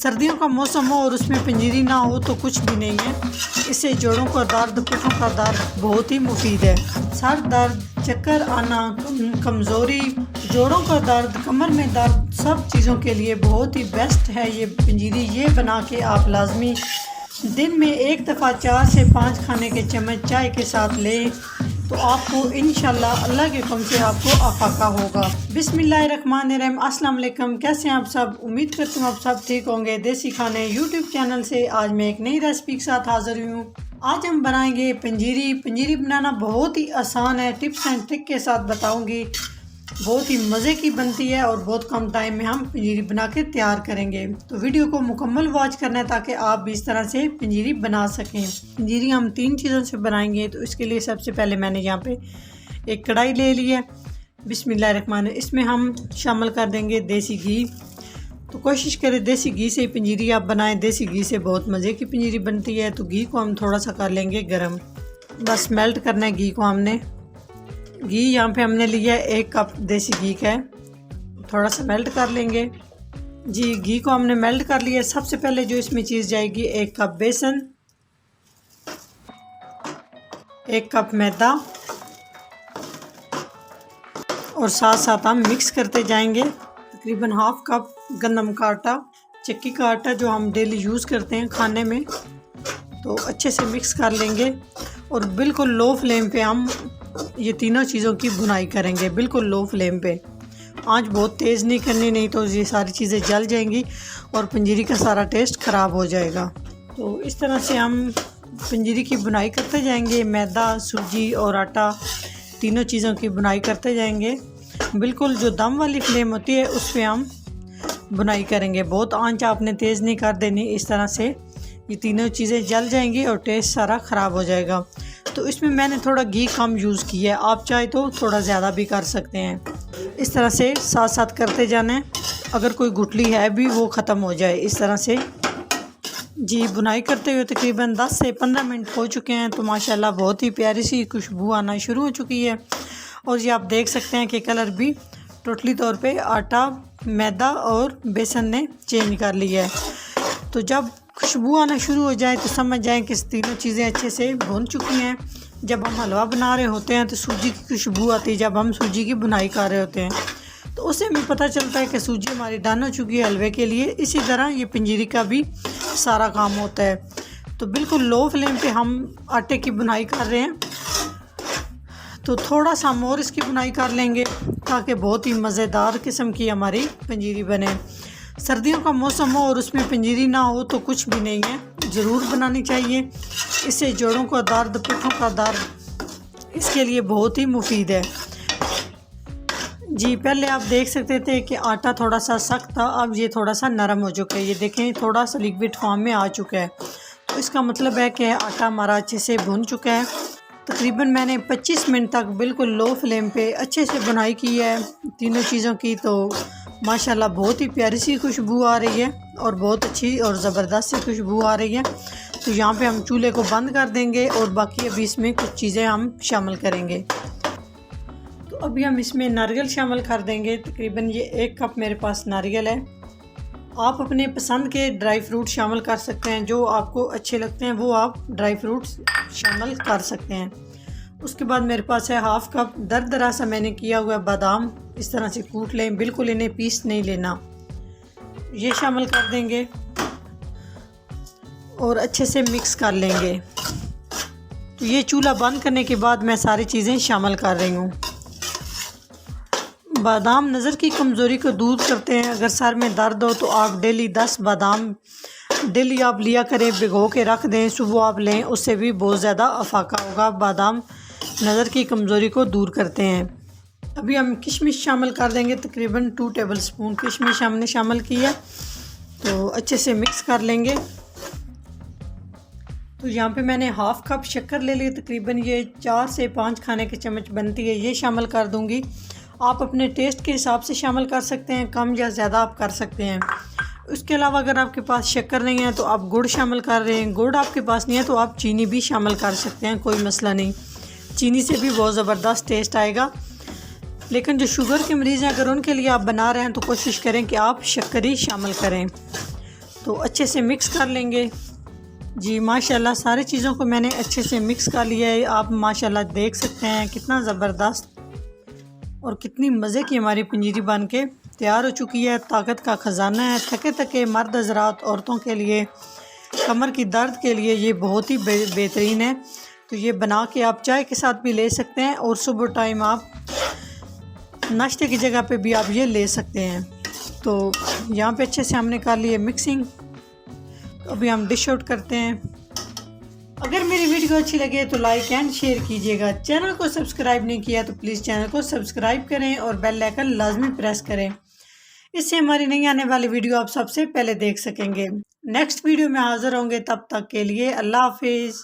सर्दियों का मौसम हो और उसमें पंजीरी ना हो तो कुछ भी नहीं है। इससे जोड़ों का दर्द, पिठों का दर्द बहुत ही मुफीद है। सर दर्द, चक्कर आना, कमज़ोरी, जोड़ों का दर्द, कमर में दर्द, सब चीज़ों के लिए बहुत ही बेस्ट है ये पंजीरी। ये बना के आप लाजमी दिन में एक दफ़ा 4 से 5 खाने के चम्मच चाय के साथ लें तो आपको इंशाल्लाह अल्लाह के हुक्म से आपको अफाका होगा। बिस्मिल्लाहिर्रहमानिर्रहीम। अस्सलाम वालेकुम। कैसे हैं आप सब? उम्मीद करती हूँ आप सब ठीक होंगे। देसी खाने यूट्यूब चैनल से आज मैं एक नई रेसिपी के साथ हाज़िर हुई हूँ। आज हम बनाएंगे पंजीरी। पंजीरी बनाना बहुत ही आसान है, टिप्स एंड ट्रिक के साथ बताऊँगी। बहुत ही मज़े की बनती है और बहुत कम टाइम में हम पंजीरी बना के तैयार करेंगे। तो वीडियो को मुकम्मल वॉच करना है ताकि आप भी इस तरह से पंजीरी बना सकें। पंजीरी हम 3 चीज़ों से बनाएंगे। तो इसके लिए सबसे पहले मैंने यहाँ पे एक कढ़ाई ले ली है। बिस्मिल्लाहिर्रहमानिर्रहीम। इसमें हम शामिल कर देंगे देसी घी। तो कोशिश करें देसी घी से पंजीरी आप बनाएं। देसी घी से बहुत मज़े की पंजीरी बनती है। तो घी को हम थोड़ा सा कर लेंगे गर्म। बस मेल्ट करना है घी को हमने। घी यहाँ पे हमने लिया है 1 कप देसी घी का है। थोड़ा सा मेल्ट कर लेंगे। जी, घी को हमने मेल्ट कर लिया। सबसे पहले जो इसमें चीज़ जाएगी 1 कप बेसन, 1 कप मैदा और साथ साथ हम मिक्स करते जाएंगे। तकरीबन ½ कप गंदम का आटा, चक्की का आटा जो हम डेली यूज़ करते हैं खाने में। तो अच्छे से मिक्स कर लेंगे और बिल्कुल लो फ्लेम पे हम ये तीनों चीज़ों की भुनाई करेंगे। बिल्कुल लो फ्लेम पे, आंच बहुत तेज़ नहीं करनी, नहीं तो ये सारी चीज़ें जल जाएंगी और पंजीरी का सारा टेस्ट ख़राब हो जाएगा। तो इस तरह से हम पंजीरी की भुनाई करते जाएंगे। मैदा, सूजी और आटा तीनों चीज़ों की भुनाई करते जाएंगे। बिल्कुल जो दम वाली फ्लेम होती है उस पर हम भुनाई करेंगे। बहुत आंच आपने तेज़ नहीं कर देनी। इस तरह से ये तीनों चीज़ें जल जाएंगी और टेस्ट सारा ख़राब हो जाएगा। तो इसमें मैंने थोड़ा घी कम यूज़ किया है, आप चाहे तो थोड़ा ज़्यादा भी कर सकते हैं। इस तरह से साथ साथ करते जाना है। अगर कोई गुठली है भी वो ख़त्म हो जाए इस तरह से। जी, बुनाई करते हुए तकरीबन 10 से 15 मिनट हो चुके हैं। तो माशाल्लाह बहुत ही प्यारी सी खुशबू आना शुरू हो चुकी है। और ये आप देख सकते हैं कि कलर भी टोटली तौर पे आटा, मैदा और बेसन ने चेंज कर लिया है। तो जब खुशबू आना शुरू हो जाए तो समझ जाएं कि तीनों चीज़ें अच्छे से भुन चुकी हैं। जब हम हलवा बना रहे होते हैं तो सूजी की खुशबू आती है। जब हम सूजी की बुनाई कर रहे होते हैं तो उससे हमें पता चलता है कि सूजी हमारी डन हो चुकी है हलवे के लिए। इसी तरह ये पंजीरी का भी सारा काम होता है। तो बिल्कुल लो फ्लेम पे हम आटे की बुनाई कर रहे हैं। तो थोड़ा सा हम और इसकी बुनाई कर लेंगे ताकि बहुत ही मज़ेदार किस्म की हमारी पंजीरी बने। सर्दियों का मौसम हो और उसमें पंजीरी ना हो तो कुछ भी नहीं है, ज़रूर बनानी चाहिए। इससे जोड़ों का दर्द, पिठों का दर्द, इसके लिए बहुत ही मुफीद है। जी, पहले आप देख सकते थे कि आटा थोड़ा सा सख्त था, अब ये थोड़ा सा नरम हो चुका है। ये देखें थोड़ा सा लिक्विड फॉर्म में आ चुका है। तो इसका मतलब है कि आटा हमारा अच्छे से भुन चुका है। तकरीबन मैंने 25 मिनट तक बिल्कुल लो फ्लेम पे अच्छे से बुनाई की है तीनों चीज़ों की। तो माशाल्लाह बहुत ही प्यारी सी खुशबू आ रही है और बहुत अच्छी और ज़बरदस्त सी खुशबू आ रही है। तो यहाँ पे हम चूल्हे को बंद कर देंगे और बाकी अभी इसमें कुछ चीज़ें हम शामिल करेंगे। तो अभी हम इसमें नारियल शामिल कर देंगे। तकरीबन ये 1 कप मेरे पास नारियल है। आप अपने पसंद के ड्राई फ्रूट शामिल कर सकते हैं। जो आपको अच्छे लगते हैं वो आप ड्राई फ्रूट्स शामिल कर सकते हैं। उसके बाद मेरे पास है ½ कप दरदरा सा मैंने किया हुआ बादाम। इस तरह से कूट लें, बिल्कुल इन्हें पीस नहीं लेना। ये शामिल कर देंगे और अच्छे से मिक्स कर लेंगे। तो ये चूल्हा बंद करने के बाद मैं सारी चीज़ें शामिल कर रही हूँ। बादाम नज़र की कमज़ोरी को दूर करते हैं। अगर सर में दर्द हो तो आप डेली 10 बादाम डेली आप लिया करें, भिगो के रख दें, सुबह आप लें, उससे भी बहुत ज़्यादा अफाका होगा। बादाम नज़र की कमज़ोरी को दूर करते हैं। अभी हम किशमिश शामिल कर देंगे। तकरीबन 2 टेबल स्पून किशमिश हमने शामिल की है। तो अच्छे से मिक्स कर लेंगे। तो यहाँ पे मैंने ½ कप शक्कर ले ली। तकरीबन ये 4 से 5 खाने के चम्मच बनती है। ये शामिल कर दूँगी। आप अपने टेस्ट के हिसाब से शामिल कर सकते हैं, कम या ज़्यादा आप कर सकते हैं। उसके अलावा अगर आपके पास शक्कर नहीं है तो आप गुड़ शामिल कर रहे हैं। गुड़ आपके पास नहीं है तो आप चीनी भी शामिल कर सकते हैं, कोई मसला नहीं। चीनी से भी बहुत ज़बरदस्त टेस्ट आएगा। लेकिन जो शुगर के मरीज़ हैं अगर उनके लिए आप बना रहे हैं तो कोशिश करें कि आप शक्कर ही शामिल करें। तो अच्छे से मिक्स कर लेंगे। जी माशाल्लाह सारी चीज़ों को मैंने अच्छे से मिक्स कर लिया है। आप माशाल्लाह देख सकते हैं कितना ज़बरदस्त और कितनी मज़े की हमारी पंजीरी बन के तैयार हो चुकी है। ताकत का ख़जाना है। थके थके मर्द हज़रात, औरतों के लिए, कमर की दर्द के लिए ये बहुत ही बेहतरीन है। तो ये बना के आप चाय के साथ भी ले सकते हैं और सुबह टाइम आप नाश्ते की जगह पे भी आप ये ले सकते हैं। तो यहाँ पे अच्छे से हमने कर लिए मिक्सिंग। तो अभी हम डिश आउट करते हैं। अगर मेरी वीडियो अच्छी लगे तो लाइक एंड शेयर कीजिएगा। चैनल को सब्सक्राइब नहीं किया तो प्लीज़ चैनल को सब्सक्राइब करें और बेल आइकन लाजमी प्रेस करें। इससे हमारी नई आने वाली वीडियो आप सबसे पहले देख सकेंगे। नेक्स्ट वीडियो में हाज़िर होंगे, तब तक के लिए अल्लाह हाफिज़।